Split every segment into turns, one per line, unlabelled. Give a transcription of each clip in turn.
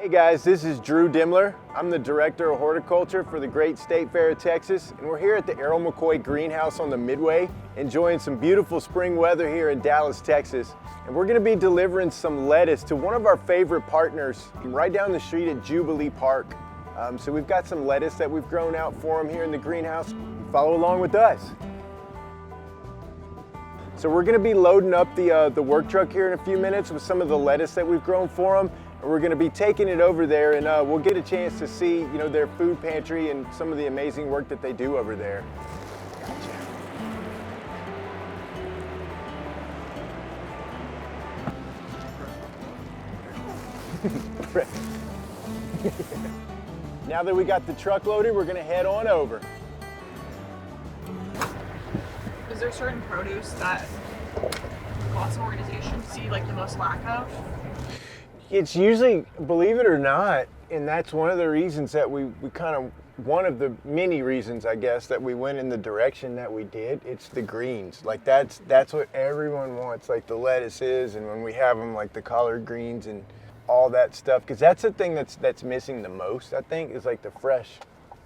Hey guys, this is Drew Dimler. I'm the Director of Horticulture for the Great State Fair of Texas, and we're here at the Errol McCoy Greenhouse on the Midway, enjoying some beautiful spring weather here in Dallas, Texas. And we're gonna be delivering some lettuce to one of our favorite partners right down the street at Jubilee Park. So we've got some lettuce that we've grown out for them here in the greenhouse. Follow along with us. So we're gonna be loading up the work truck here in a few minutes with some of the lettuce that we've grown for them. And we're gonna be taking it over there, and we'll get a chance to see, their food pantry and some of the amazing work that they do over there. Gotcha. Now that we got the truck loaded, we're gonna head on over.
Is there certain produce that lots of organizations see like the most lack of?
It's usually, believe it or not, and that's one of the reasons that we kind of, one of the many reasons, I guess, that we went in the direction that we did. It's the greens. Like that's what everyone wants, like the lettuces, and when we have them, like the collard greens and all that stuff, because that's the thing that's missing the most, I think, is like the fresh,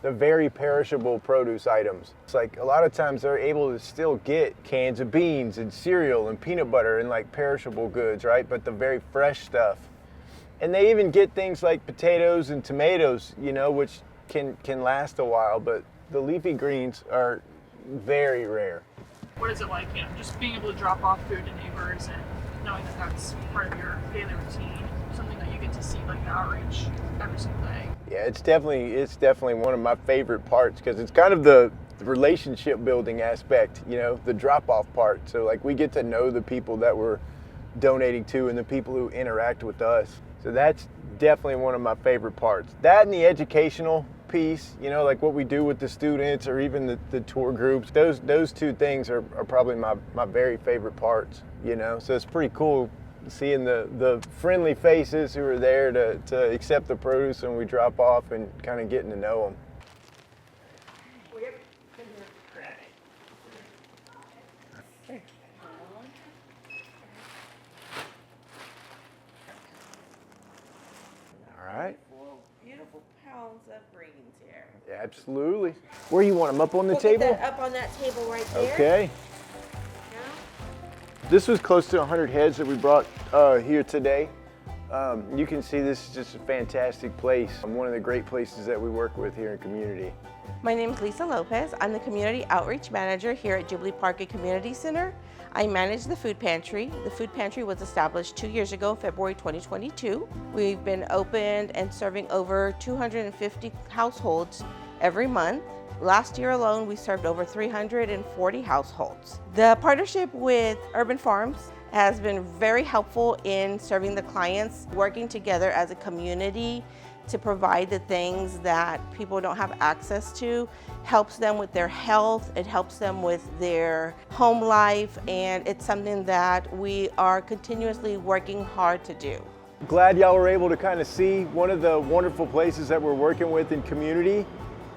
the very perishable produce items. It's like a lot of times they're able to still get cans of beans and cereal and peanut butter and like perishable goods, right? But the very fresh stuff. And they even get things like potatoes and tomatoes, which can last a while, but the leafy greens are very rare.
What is it like, just being able to drop off food to neighbors and knowing that that's part of your daily routine, something that you get to see like the outreach every single day?
Yeah, it's definitely one of my favorite parts, because it's kind of the relationship building aspect, the drop-off part. So like we get to know the people that we're donating to and the people who interact with us. So that's definitely one of my favorite parts. That and the educational piece, like what we do with the students or even the tour groups, those two things are probably my very favorite parts, So it's pretty cool seeing the friendly faces who are there to accept the produce when we drop off and kind of getting to know them. All right.
4 beautiful pounds of greens here.
Yeah, absolutely. Where you want them? Up on the table?
Get that up on that table right there.
Okay.
Yeah.
This was close to 100 heads that we brought here today. You can see this is just a fantastic place. One of the great places that we work with here in community.
My name is Lisa Lopez. I'm the Community Outreach Manager here at Jubilee Park and Community Center. I manage the food pantry. The food pantry was established 2 years ago, February 2022. We've been opened and serving over 250 households every month. Last year alone, we served over 340 households. The partnership with Urban Farms has been very helpful in serving the clients, working together as a community to provide the things that people don't have access to, helps them with their health, it helps them with their home life, and it's something that we are continuously working hard to do.
Glad y'all were able to kind of see one of the wonderful places that we're working with in community,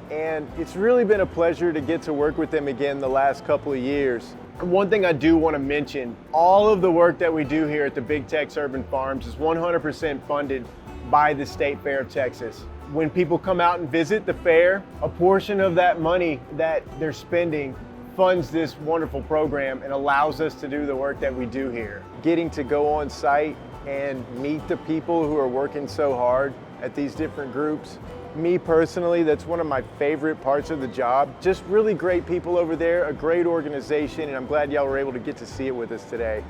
and it's really been a pleasure to get to work with them again the last couple of years. One thing I do want to mention, all of the work that we do here at the Big Tex Urban Farms is 100% funded by the State Fair of Texas. When people come out and visit the fair, a portion of that money that they're spending funds this wonderful program and allows us to do the work that we do here. Getting to go on site and meet the people who are working so hard at these different groups. Me personally, that's one of my favorite parts of the job. Just really great people over there, a great organization, and I'm glad y'all were able to get to see it with us today.